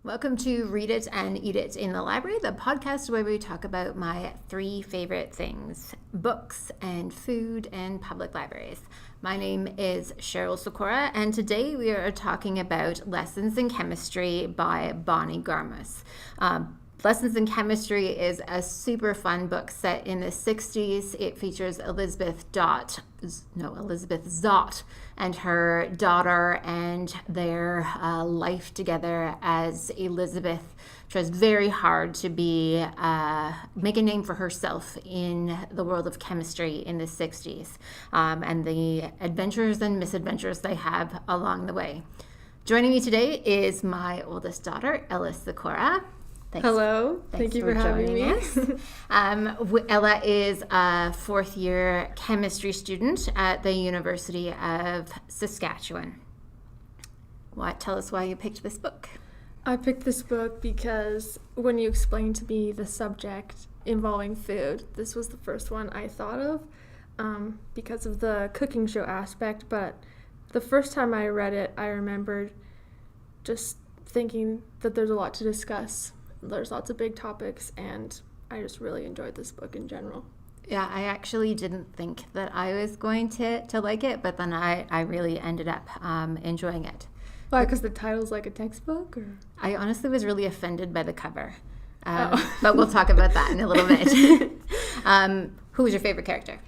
Welcome to Read It and Eat It in the Library, the podcast where we talk about my 3 favorite things: books and food and public libraries. My name is Ella Sikora, and today we are talking about Lessons in Chemistry by Bonnie Garmus. Lessons in Chemistry is a super fun book set in the 60s. It features Elizabeth Zott and her daughter and their life together as Elizabeth tries very hard to make a name for herself in the world of chemistry in the 60s, and the adventures and misadventures they have along the way. Joining me today is my oldest daughter, Ella Sikora. Hello. Thank you for having me. Ella is a 4th-year chemistry student at the University of Saskatchewan. Tell us why you picked this book. I picked this book because when you explained to me the subject involving food, this was the first one I thought of because of the cooking show aspect. But the first time I read it, I remembered just thinking that there's a lot to discuss. There's lots of big topics, and I just really enjoyed this book in general. Yeah, I actually didn't think that I was going to like it, but then I really ended up enjoying it. Why, because the title's like a textbook? Or? I honestly was really offended by the cover, but we'll talk about that in a little bit. Who was your favorite character?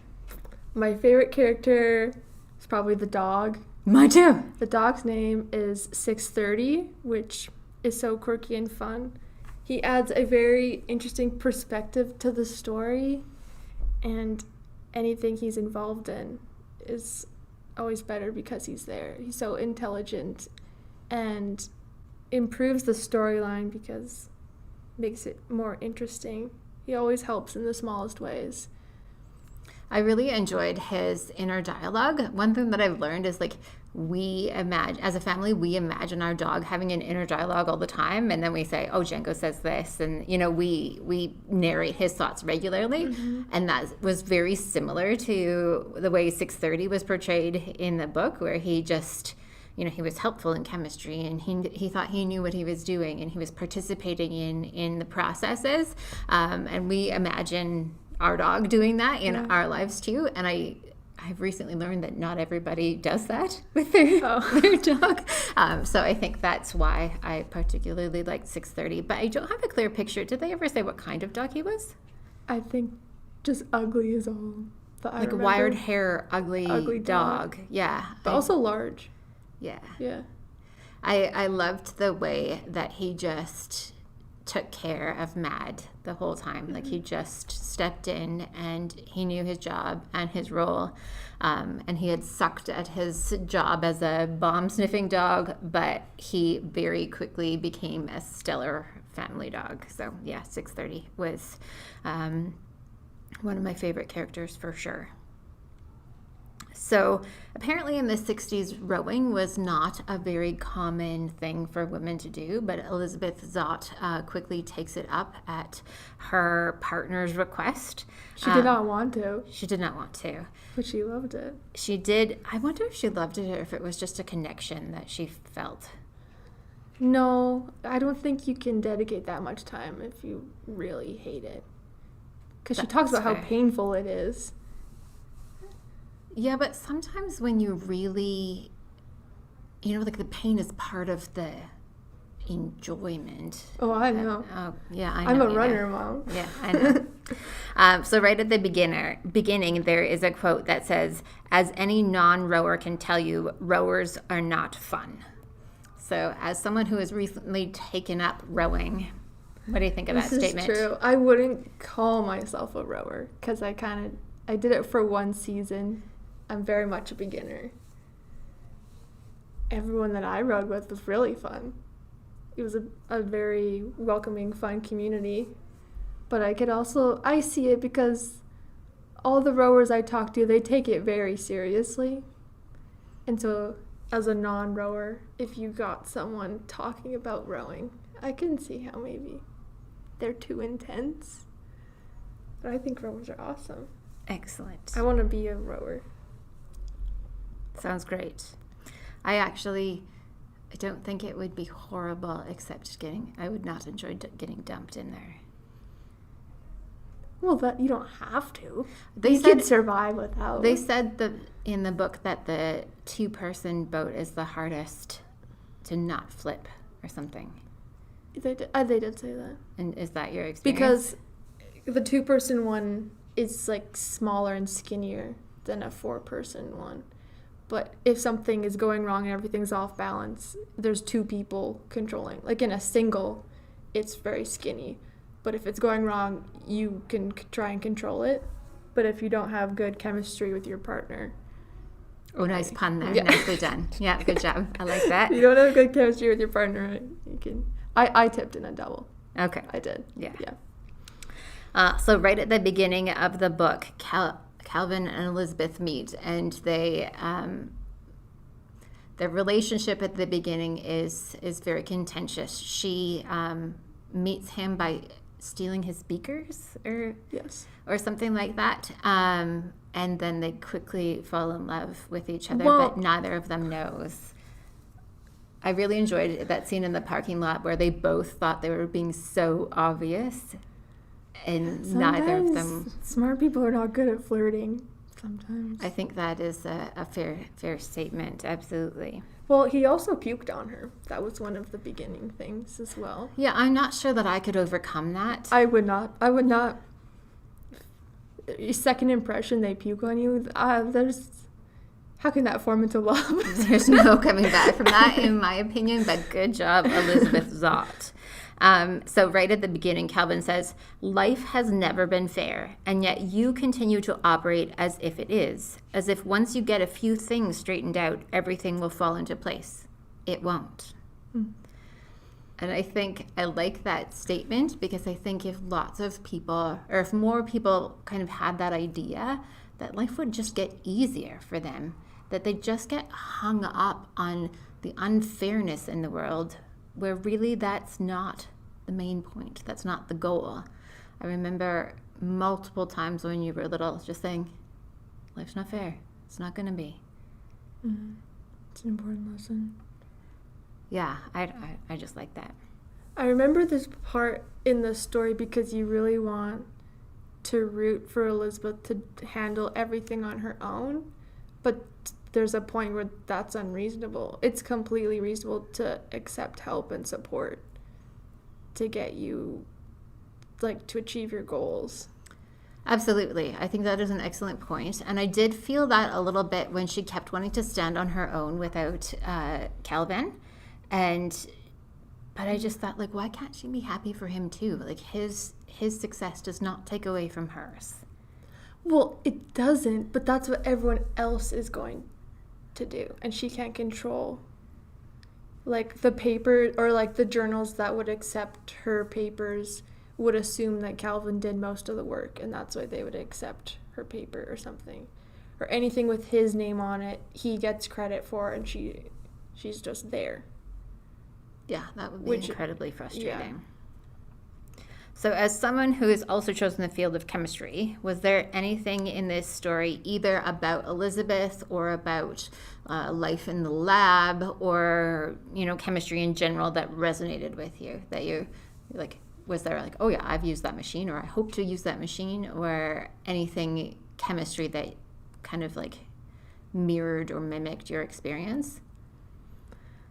My favorite character is probably the dog. Mine too. The dog's name is 630, which is so quirky and fun. He adds a very interesting perspective to the story, and anything he's involved in is always better because he's there. He's so intelligent and improves the storyline because it makes it more interesting. He always helps in the smallest ways. I really enjoyed his inner dialogue. One thing that I've learned is as a family, we imagine our dog having an inner dialogue all the time, and then we say, oh, Django says this, and we narrate his thoughts regularly. Mm-hmm. And that was very similar to the way 630 was portrayed in the book, where he just, he was helpful in chemistry, and he thought he knew what he was doing, and he was participating in the processes, and we imagine our dog doing that in our lives too. And I've recently learned that not everybody does that with their dog. So I think that's why I particularly liked 630. But I don't have a clear picture. Did they ever say what kind of dog he was? I think just ugly is all that I remember. Like a wired hair, ugly dog. Yeah. But also large. Yeah. Yeah. I loved the way that he just took care of Mad the whole time. Like, he just stepped in and he knew his job and his role, and he had sucked at his job as a bomb sniffing dog, but he very quickly became a stellar family dog. So yeah, 630 was one of my favorite characters for sure. So apparently in the 60s, rowing was not a very common thing for women to do, but Elizabeth Zott quickly takes it up at her partner's request. She did not want to. She did not want to. But she loved it. She did. I wonder if she loved it or if it was just a connection that she felt. No, I don't think you can dedicate that much time if you really hate it. Because she talks about how painful it is. Yeah, but sometimes when you really, the pain is part of the enjoyment. Oh, I know. Yeah, I know. I'm a runner, Mom. Yeah, I know. So right at the beginning, there is a quote that says, "As any non-rower can tell you, rowers are not fun." So as someone who has recently taken up rowing, what do you think of that statement? This is true. I wouldn't call myself a rower because I did it for one season. I'm very much a beginner. Everyone that I rode with was really fun. It was a very welcoming, fun community. But I see it because all the rowers I talk to, they take it very seriously. And so as a non-rower, if you got someone talking about rowing, I can see how maybe they're too intense. But I think rowers are awesome. Excellent. I want to be a rower. Sounds great. I don't think it would be horrible, except I would not enjoy getting dumped in there. Well, you don't have to. You could survive without. They said in the book that the 2-person boat is the hardest to not flip or something. They did say that. And is that your experience? Because the 2-person one is like smaller and skinnier than a 4-person one. But if something is going wrong and everything's off balance, there's 2 people controlling. Like in a single, it's very skinny. But if it's going wrong, you can try and control it. But if you don't have good chemistry with your partner... Oh, nice pun there. Yeah. Nicely done. Yeah, good job. I like that. You don't have good chemistry with your partner, you can... I tipped in a double. Okay. I did. Yeah. So right at the beginning of the book, Calvin and Elizabeth meet, and their relationship at the beginning is very contentious. She meets him by stealing his beakers or something like that, and then they quickly fall in love with each other, but neither of them knows. I really enjoyed that scene in the parking lot where they both thought they were being so obvious, and sometimes neither of them. Smart people are not good at flirting. Sometimes I think that is a fair statement. Absolutely. Well, he also puked on her. That was one of the beginning things as well. Yeah, I'm not sure that I could overcome that. I would not. Second impression, they puke on you. How can that form into love? There's no coming back from that, in my opinion, but good job, Elizabeth Zott. So right at the beginning, Calvin says, "Life has never been fair, and yet you continue to operate as if it is, as if once you get a few things straightened out, everything will fall into place. It won't." And I think I like that statement, because I think if lots of people, or if more people kind of had that idea, that life would just get easier for them, that they just get hung up on the unfairness in the world, where really that's not the main point. That's not the goal. I remember multiple times when you were little just saying, life's not fair. It's not going to be. Mm-hmm. It's an important lesson. Yeah, I just like that. I remember this part in the story because you really want to root for Elizabeth to handle everything on her own, but there's a point where that's unreasonable. It's completely reasonable to accept help and support to get you, to achieve your goals. Absolutely. I think that is an excellent point. And I did feel that a little bit when she kept wanting to stand on her own without Calvin. But I just thought, why can't she be happy for him too? His success does not take away from hers. Well, it doesn't, but that's what everyone else is going to do, and she can't control. The paper, or the journals that would accept her papers would assume that Calvin did most of the work, and that's why they would accept her paper or something. Or anything with his name on it, he gets credit for, and she's just there. Yeah, that would be incredibly frustrating. Yeah. So as someone who has also chosen the field of chemistry, was there anything in this story either about Elizabeth or about life in the lab or, chemistry in general that resonated with you? That you, was there oh yeah, I've used that machine, or I hope to use that machine, or anything chemistry that kind of mirrored or mimicked your experience?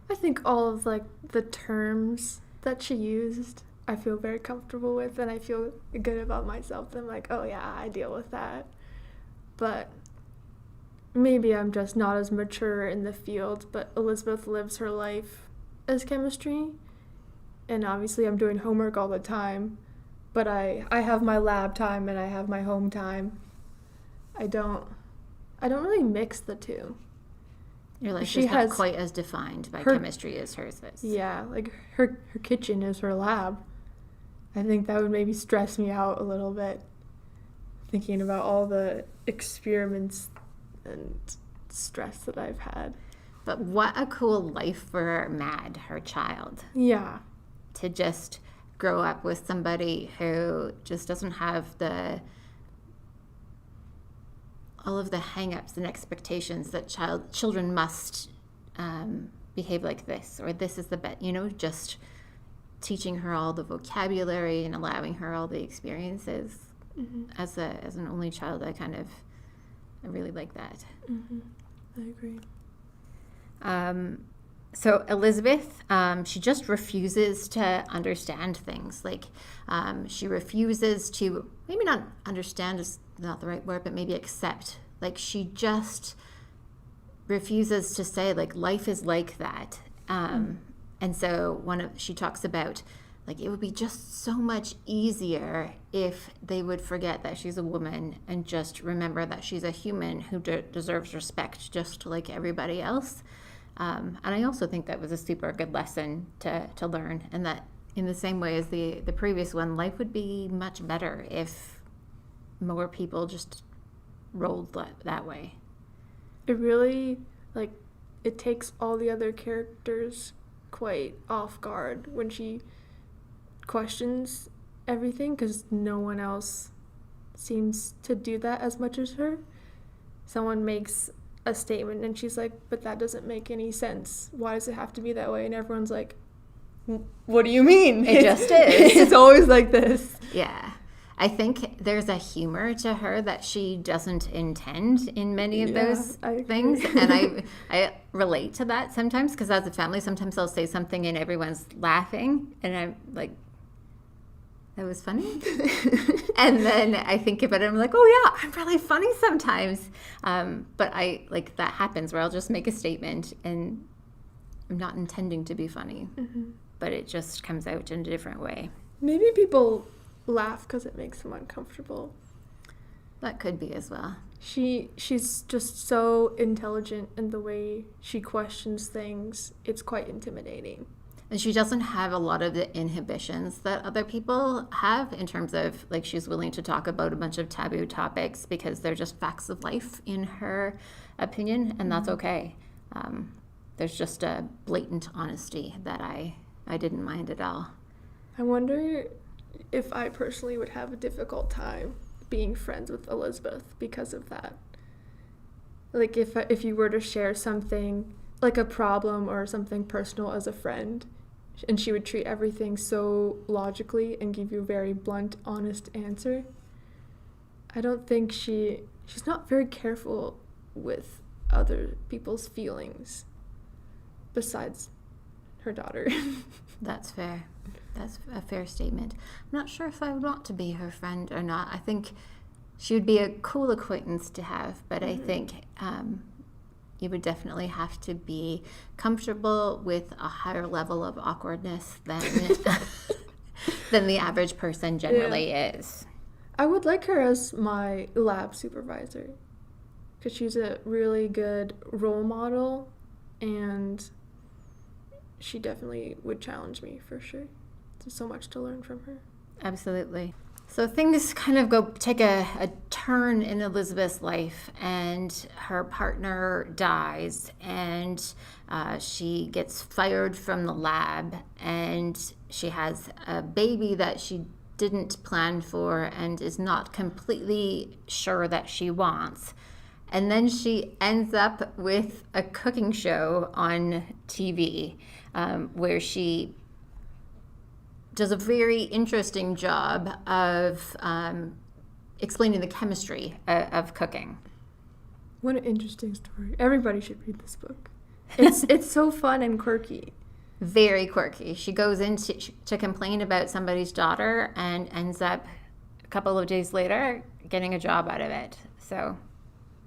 I think all of the terms that she used, I feel very comfortable with, and I feel good about myself. I'm oh yeah, I deal with that. But maybe I'm just not as mature in the field, but Elizabeth lives her life as chemistry, and obviously I'm doing homework all the time, but I have my lab time and I have my home time. I don't I don't really mix the two. Your life She is not has quite as defined by her- chemistry as hers is. Yeah, like her kitchen is her lab. I think that would maybe stress me out a little bit, thinking about all the experiments and stress that I've had. But what a cool life for Mad, her child, Yeah. to just grow up with somebody who just doesn't have all of the hang-ups and expectations that children must behave like this, or this is the best, just teaching her all the vocabulary and allowing her all the experiences. Mm-hmm. As an only child, I really like that. Mm-hmm. I agree. So Elizabeth, she just refuses to understand things. Like, she refuses to, maybe not understand is not the right word, but maybe accept. Like, she just refuses to say, like, life is like that. And so she talks about, like, it would be just so much easier if they would forget that she's a woman and just remember that she's a human who deserves respect just like everybody else. And I also think that was a super good lesson to learn, and that in the same way as the previous one, life would be much better if more people just rolled that way. It really, it takes all the other characters quite off guard when she questions everything, because no one else seems to do that as much as her. Someone makes a statement and she's like, but that doesn't make any sense. Why does it have to be that way? And everyone's like, what do you mean? It just is. It's always like this. Yeah. I think there's a humor to her that she doesn't intend in many of those things. And I relate to that sometimes, because as a family, sometimes I'll say something and everyone's laughing. And I'm like, that was funny. And then I think about it, I'm like, oh yeah, I'm really funny sometimes. But that happens where I'll just make a statement and I'm not intending to be funny, but it just comes out in a different way. Maybe people laugh because it makes them uncomfortable. That could be as well. She's just so intelligent in the way she questions things. It's quite intimidating. And she doesn't have a lot of the inhibitions that other people have, in terms of, like, she's willing to talk about a bunch of taboo topics because they're just facts of life in her opinion, and that's okay. There's just a blatant honesty that I didn't mind at all. I wonder if I personally would have a difficult time being friends with Elizabeth because of that. Like, if you were to share something, like a problem or something personal as a friend, and she would treat everything so logically and give you a very blunt, honest answer. I don't think she's not very careful with other people's feelings besides her daughter. That's fair. That's a fair statement. I'm not sure if I would want to be her friend or not. I think she would be a cool acquaintance to have, but I think you would definitely have to be comfortable with a higher level of awkwardness than the average person generally is. I would like her as my lab supervisor because she's a really good role model, and she definitely would challenge me for sure. There's so much to learn from her. Absolutely. So things kind of take a turn in Elizabeth's life, and her partner dies, and she gets fired from the lab, and she has a baby that she didn't plan for and is not completely sure that she wants. And then she ends up with a cooking show on TV where she does a very interesting job of explaining the chemistry of cooking. What an interesting story. Everybody should read this book. It's so fun and quirky. Very quirky. She goes in to complain about somebody's daughter and ends up a couple of days later getting a job out of it. So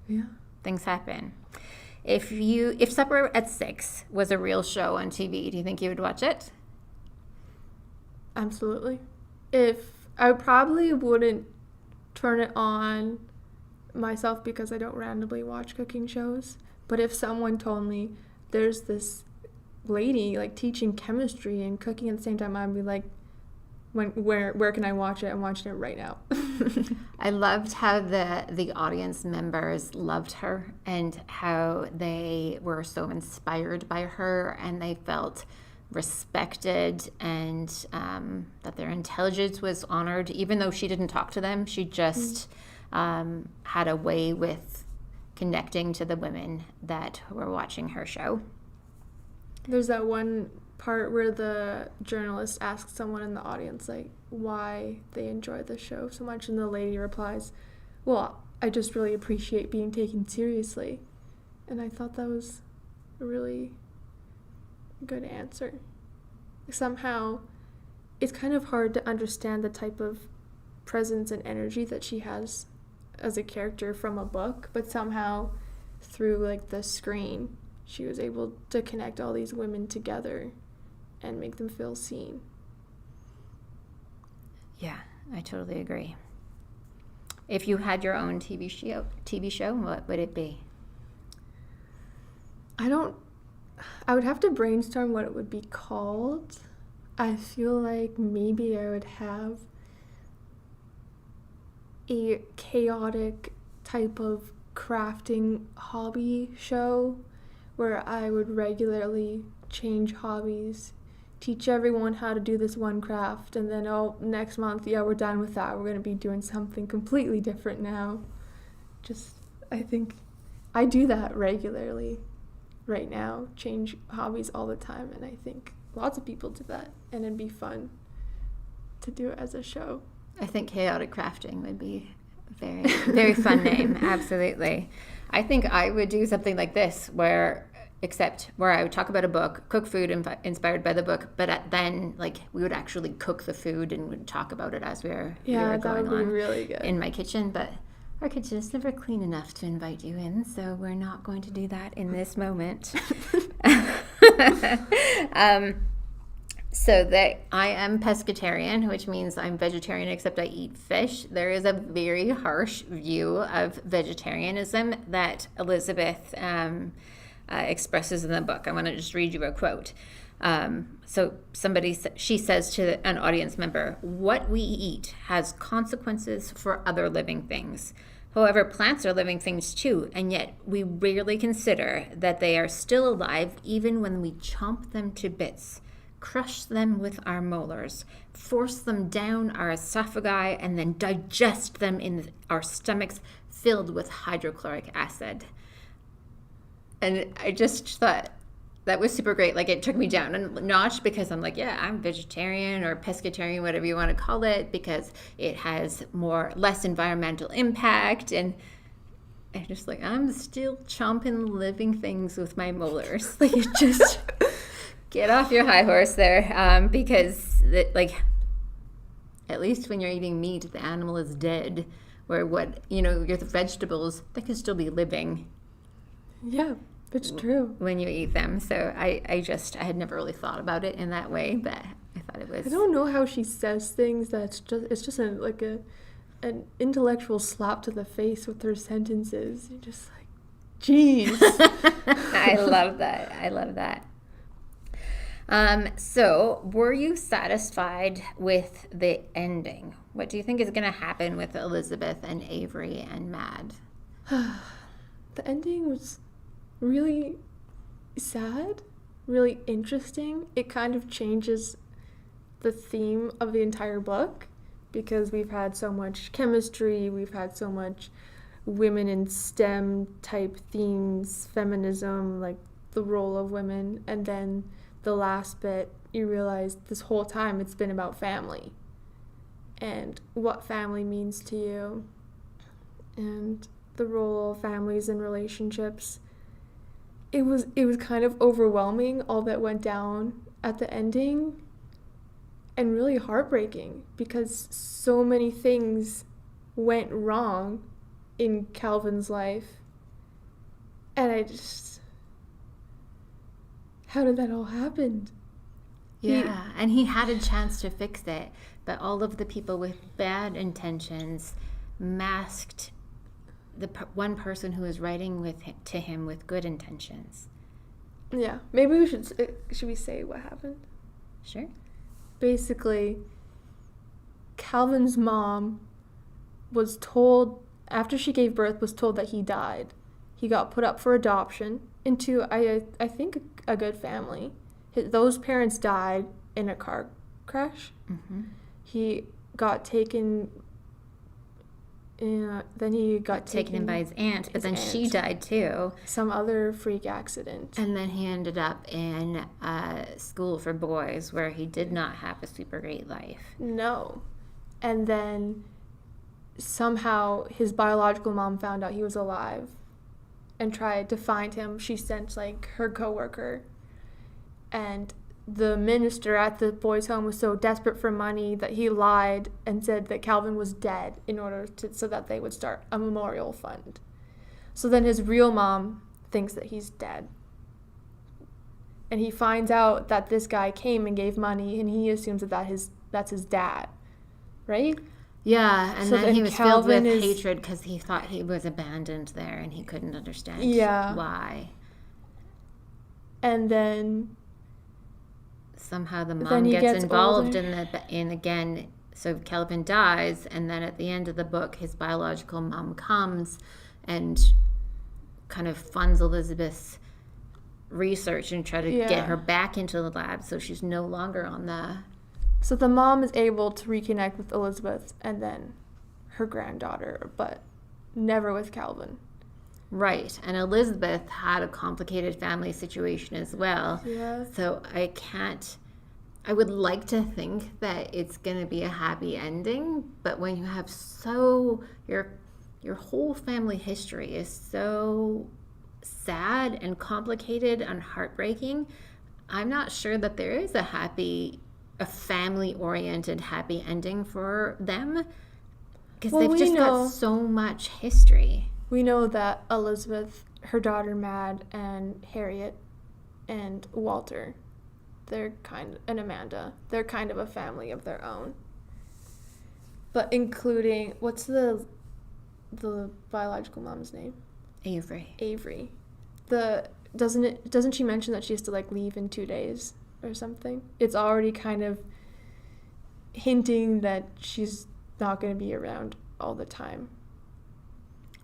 yeah, things happen. If Supper at 6 was a real show on TV, do you think you would watch it? Absolutely. If I probably wouldn't turn it on myself because I don't randomly watch cooking shows. But if someone told me there's this lady like teaching chemistry and cooking at the same time, I'd be like, where can I watch it? I'm watching it right now. I loved how the audience members loved her and how they were so inspired by her, and they felt respected, and that their intelligence was honored. Even though she didn't talk to them, she just had a way with connecting to the women that were watching her show. There's that one part where the journalist asks someone in the audience like why they enjoy the show so much, and the lady replies, well, I just really appreciate being taken seriously. And I thought that was a really good answer. Somehow it's kind of hard to understand the type of presence and energy that she has as a character from a book, but somehow through like the screen she was able to connect all these women together and make them feel seen. Yeah, I totally agree. If you had your own TV show, what would it be? I would have to brainstorm what it would be called. I feel like maybe I would have a chaotic type of crafting hobby show where I would regularly change hobbies, teach everyone how to do this one craft, and then, next month, we're done with that. We're going to be doing something completely different now. I think I do that regularly right now, change hobbies all the time, and I think lots of people do that, and it'd be fun to do it as a show. I think chaotic crafting would be a very, very fun name. Absolutely. I think I would do something like this, where I would talk about a book, cook food inspired by the book, but then we would actually cook the food and would talk about it as we were that going would be on really good in my kitchen. But our kitchen is never clean enough to invite you in, so we're not going to do that in this moment. So that I am pescatarian, which means I'm vegetarian except I eat fish. There is a very harsh view of vegetarianism that Elizabeth expresses in the book. I want to just read you a quote. She says to an audience member, "What we eat has consequences for other living things. However, plants are living things too, and yet we rarely consider that they are still alive even when we chomp them to bits, crush them with our molars, force them down our esophagi, and then digest them in our stomachs filled with hydrochloric acid." And I just thought that was super great. It took me down a notch because I'm I'm vegetarian or pescatarian, whatever you want to call it, because it has less environmental impact. And I'm just I'm still chomping living things with my molars. Just get off your high horse there, because at least when you're eating meat, the animal is dead. Where your vegetables, they can still be living. Yeah, it's true. When you eat them. So I had never really thought about it in that way, but I thought it was... I don't know how she says things it's just an intellectual slap to the face with her sentences. You're just geez. I love that. So were you satisfied with the ending? What do you think is going to happen with Elizabeth and Avery and Mad? The ending was really sad, really interesting. It kind of changes the theme of the entire book because we've had so much chemistry, we've had so much women in STEM type themes, feminism, the role of women, and then the last bit, you realize this whole time it's been about family and what family means to you and the role of families and relationships. It was kind of overwhelming, all that went down at the ending, and really heartbreaking because so many things went wrong in Calvin's life. And how did that all happen? Yeah, and he had a chance to fix it, but all of the people with bad intentions masked one person who is writing to him with good intentions. Yeah, maybe we should we say what happened? Sure. Basically, Calvin's mom was told, after she gave birth, was told that he died. He got put up for adoption into, I think, a good family. Those parents died in a car crash. Mm-hmm. He got taken... then he got taken in by his aunt, but then she died too. Some other freak accident. And then he ended up in a school for boys where he did not have a super great life. No. And then somehow his biological mom found out he was alive and tried to find him. She sent her coworker, and the minister at the boys' home was so desperate for money that he lied and said that Calvin was dead in order so that they would start a memorial fund. So then his real mom thinks that he's dead. And he finds out that this guy came and gave money, and he assumes that that's his dad, right? Yeah, and so then he was Calvin filled with hatred because he thought he was abandoned there, and he couldn't understand why. And then somehow the mom gets involved in again. So Calvin dies, and then at the end of the book, his biological mom comes and kind of funds Elizabeth's research and try to get her back into the lab, so she's no longer on the... So the mom is able to reconnect with Elizabeth and then her granddaughter, but never with Calvin. Right, and Elizabeth had a complicated family situation as well. Yeah. So I would like to think that it's going to be a happy ending, but when you have your whole family history is so sad and complicated and heartbreaking, I'm not sure that there is a family-oriented happy ending for them, because they've just got so much history. We know that Elizabeth, her daughter Mad, and Harriet, and Walter, and Amanda, they're kind of a family of their own. But including, what's the biological mom's name? Avery. Doesn't she mention that she has to leave in 2 days or something? It's already kind of hinting that she's not going to be around all the time.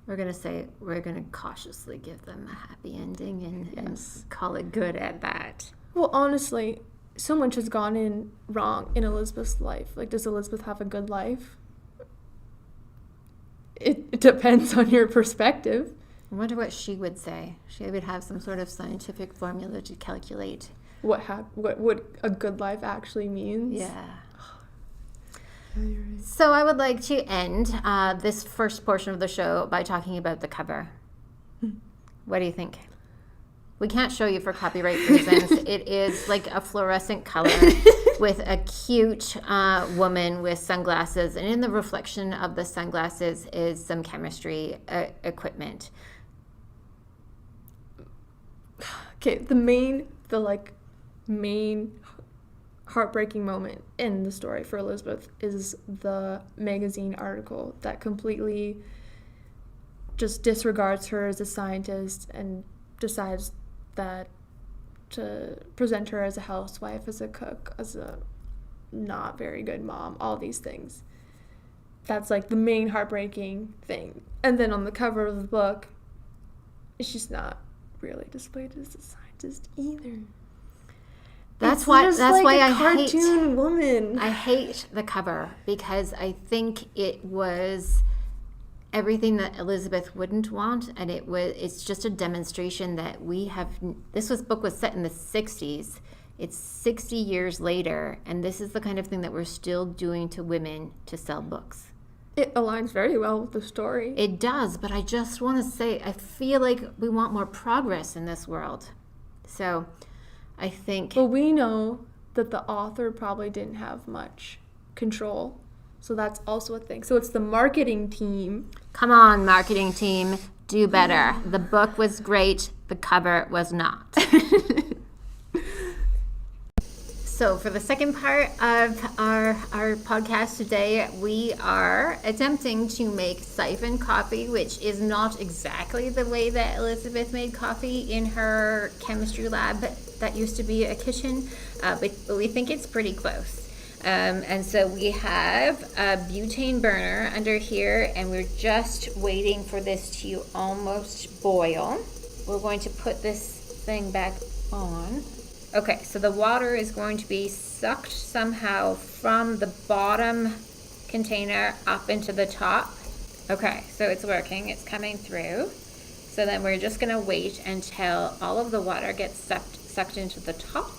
We're going to cautiously give them a happy ending and call it good at that. Well, honestly, so much has gone wrong in Elizabeth's life. Does Elizabeth have a good life? It depends on your perspective. I wonder what she would say. She would have some sort of scientific formula to calculate what a good life actually means. Yeah. Yeah, you're right. So I would like to end this first portion of the show by talking about the cover. What do you think? We can't show you for copyright reasons. It is like a fluorescent color with a cute woman with sunglasses, and in the reflection of the sunglasses is some chemistry equipment. Okay, the main heartbreaking moment in the story for Elizabeth is the magazine article that completely just disregards her as a scientist and decides that to present her as a housewife, as a cook, as a not very good mom, all these things. That's the main heartbreaking thing. And then on the cover of the book, she's not really displayed as a scientist either. That's why I cartoon woman. I hate the cover, because I think it was everything that Elizabeth wouldn't want, and it's just a demonstration that this book was set in the 60s. It's 60 years later, and this is the kind of thing that we're still doing to women to sell books. It aligns very well with the story. It does, but I just want to say, I feel like we want more progress in this world. So I think... Well, we know that the author probably didn't have much control. So that's also a thing. So it's the marketing team. Come on, marketing team. Do better. The book was great. The cover was not. So for the second part of our podcast today, we are attempting to make siphon coffee, which is not exactly the way that Elizabeth made coffee in her chemistry lab that used to be a kitchen, but we think it's pretty close. And so we have a butane burner under here, and we're just waiting for this to almost boil. We're going to put this thing back on. Okay, so the water is going to be sucked somehow from the bottom container up into the top. Okay, so it's working, it's coming through. So then we're just gonna wait until all of the water gets sucked into the top.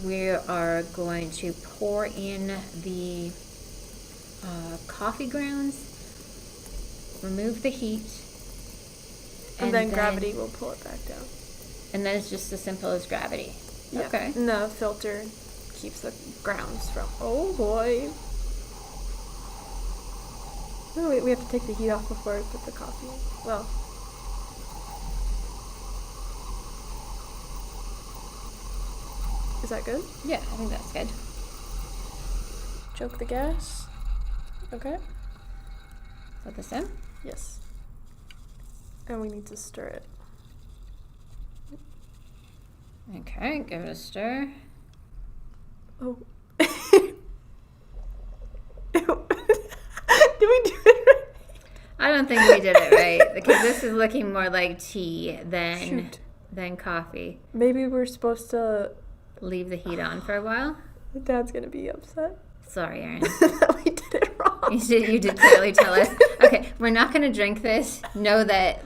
We are going to pour in the coffee grounds, remove the heat. And then gravity will pull it back down. And then it's just as simple as gravity. Yeah. Okay. And the filter keeps the grounds from. Oh boy. Oh, wait, we have to take the heat off before we put the coffee in. Well. Is that good? Yeah, I think that's good. Choke the gas. Okay. Put this in. Yes. And we need to stir it. Okay, give it a stir. Oh. Did we do it right? I don't think we did it right because this is looking more like tea than coffee. Maybe we're supposed to leave the heat on for a while. Dad's gonna be upset. Sorry, Erin. We did it wrong. You did clearly tell us. Okay, we're not going to drink this. Know that,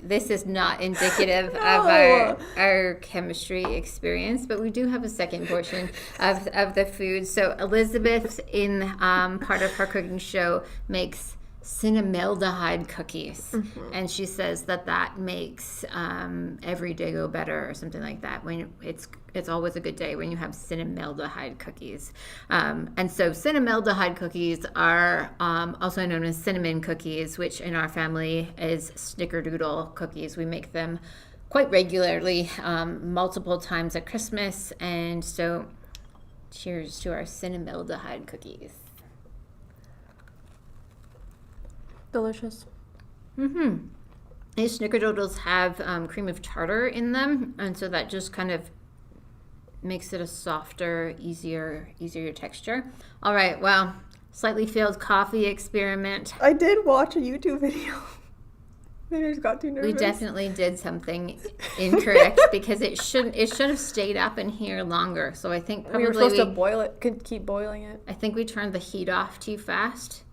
this is not indicative of our chemistry experience, but we do have a second portion of the food. So Elizabeth, in part of her cooking show, makes cinnamaldehyde cookies, and she says that makes every day go better or something like that. When it's always a good day when you have cinnamaldehyde cookies, and so cinnamaldehyde cookies are also known as cinnamon cookies, which in our family is snickerdoodle cookies. We make them quite regularly, multiple times at Christmas, and so cheers to our cinnamaldehyde cookies. Delicious. These snickerdoodles have cream of tartar in them, and so that just kind of makes it a softer, easier texture. All right, well, slightly failed coffee experiment. I did watch a YouTube video. Maybe I just got too nervous. We definitely did something incorrect because it should have stayed up in here longer. So I think probably we were supposed to boil it. Could keep boiling it. I think we turned the heat off too fast.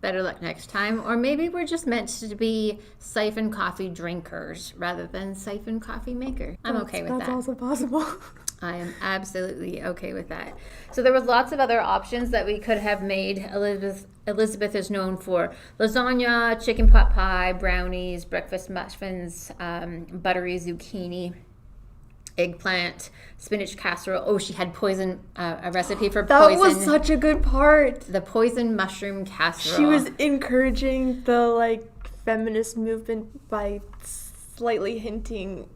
Better luck next time. Or maybe we're just meant to be siphon coffee drinkers rather than siphon coffee makers. I'm okay with that. That's also possible. I am absolutely okay with that. So there was lots of other options that we could have made. Elizabeth is known for lasagna, chicken pot pie, brownies, breakfast muffins, buttery zucchini, eggplant, spinach casserole. Oh, she had a recipe for poison. That was such a good part. The poison mushroom casserole. She was encouraging the feminist movement by slightly hinting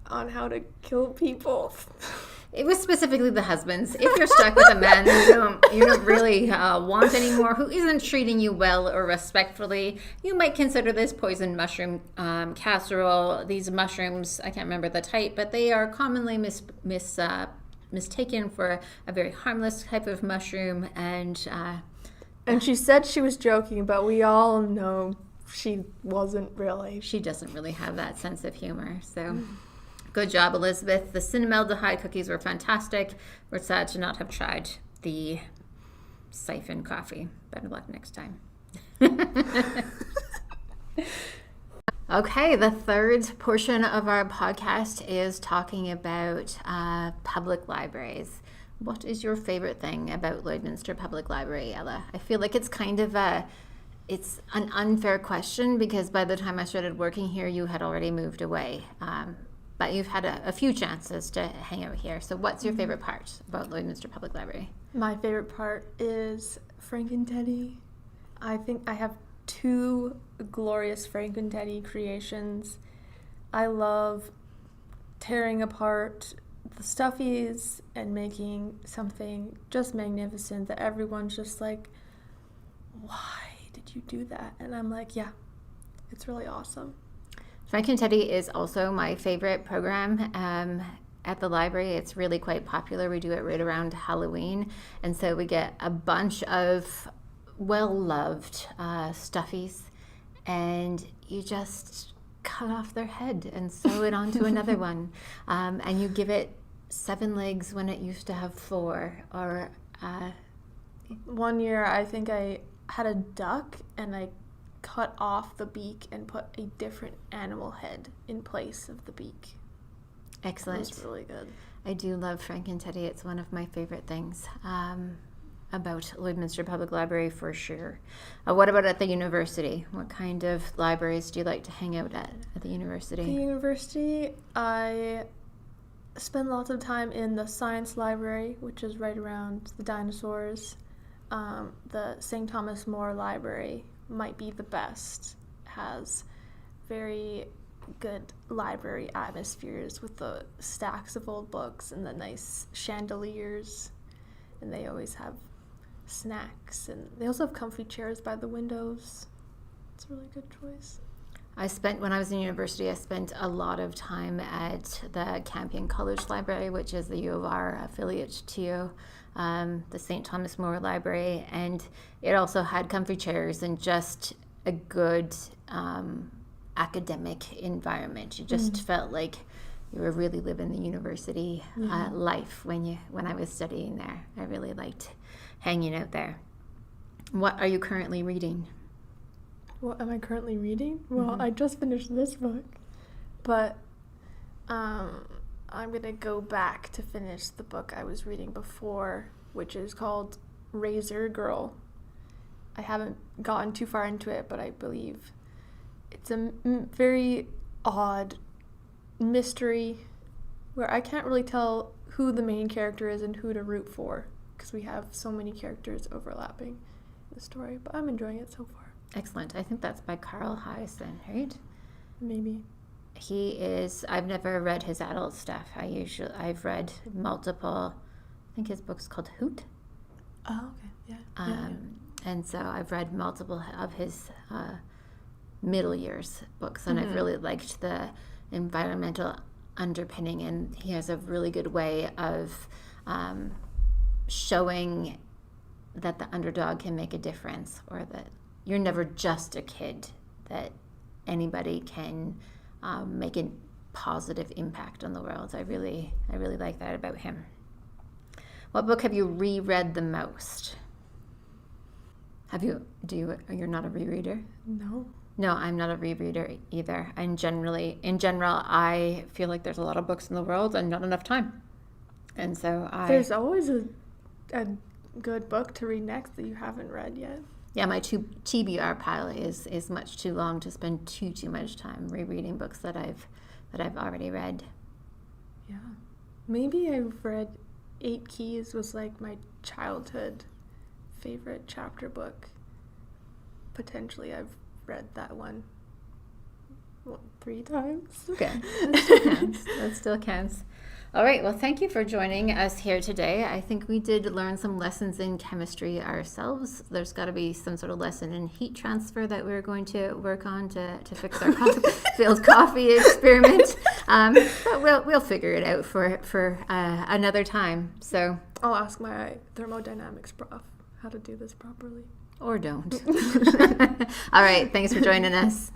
on how to kill people. It was specifically the husbands. If you're stuck with a man you don't really want anymore, who isn't treating you well or respectfully, you might consider this poison mushroom casserole. These mushrooms, I can't remember the type, but they are commonly mistaken for a very harmless type of mushroom. And she said she was joking, but we all know she wasn't really. She doesn't really have that sense of humor, so... Good job, Elizabeth. The cinnamaldehyde cookies were fantastic. We're sad to not have tried the siphon coffee. Better luck next time. Okay, the third portion of our podcast is talking about public libraries. What is your favorite thing about Lloydminster Public Library, Ella? I feel like it's kind of it's an unfair question because by the time I started working here, you had already moved away. But you've had a few chances to hang out here. So what's your favorite part about Lloydminster Public Library? My favorite part is Frank and Teddy. I think I have 2 glorious Frank and Teddy creations. I love tearing apart the stuffies and making something just magnificent that everyone's just like, why did you do that? And I'm like, yeah, it's really awesome. Frank and Teddy is also my favorite program at the library. It's really quite popular. We do it right around Halloween. And so we get a bunch of well-loved stuffies, and you just cut off their head and sew it onto another one. And you give it 7 legs when it used to have 4. Or one year, I think I had a duck, and I cut off the beak and put a different animal head in place of the beak. Excellent. It was really good. I do love Frank and Teddy. It's one of my favorite things about Lloydminster Public Library for sure. What about at the university? What kind of libraries do you like to hang out at the university? The university, I spend lots of time in the science library, which is right around the dinosaurs. The St. Thomas More Library might be the best. Has very good library atmospheres with the stacks of old books and the nice chandeliers, and they always have snacks, and they also have comfy chairs by the windows. It's a really good choice. When I was in university, I spent a lot of time at the Campion College Library, which is the U of R affiliate to the St. Thomas More Library, and it also had comfy chairs and just a good academic environment. You just felt like you were really living the university life when I was studying there. I really liked hanging out there. What are you currently reading? What am I currently reading? Well, I just finished this book, but I'm going to go back to finish the book I was reading before, which is called Razor Girl. I haven't gotten too far into it, but I believe it's a very odd mystery where I can't really tell who the main character is and who to root for, because we have so many characters overlapping in the story, but I'm enjoying it so far. Excellent. I think that's by Carl Hyacin, right? Maybe. I've never read his adult stuff. I've read multiple, I think his book's called Hoot. Oh, okay. Yeah. And so I've read multiple of his middle years books, and I've really liked the environmental underpinning, and he has a really good way of showing that the underdog can make a difference, or that you're never just a kid, that anybody can make a positive impact on the world. I really like that about him. What book have you reread the most? You're not a rereader? No, I'm not a rereader either. And in general, I feel like there's a lot of books in the world and not enough time. And so there's always a good book to read next that you haven't read yet. Yeah, my TBR pile is much too long to spend too much time rereading books that I've already read. Yeah. Maybe I've read 8 Keys was like my childhood favorite chapter book. Potentially I've read that one 3 times. Okay. That still counts. All right. Well, thank you for joining us here today. I think we did learn some lessons in chemistry ourselves. There's got to be some sort of lesson in heat transfer that we're going to work on to fix our failed coffee experiment. But we'll figure it out for another time. So I'll ask my thermodynamics prof how to do this properly. Or don't. All right. Thanks for joining us.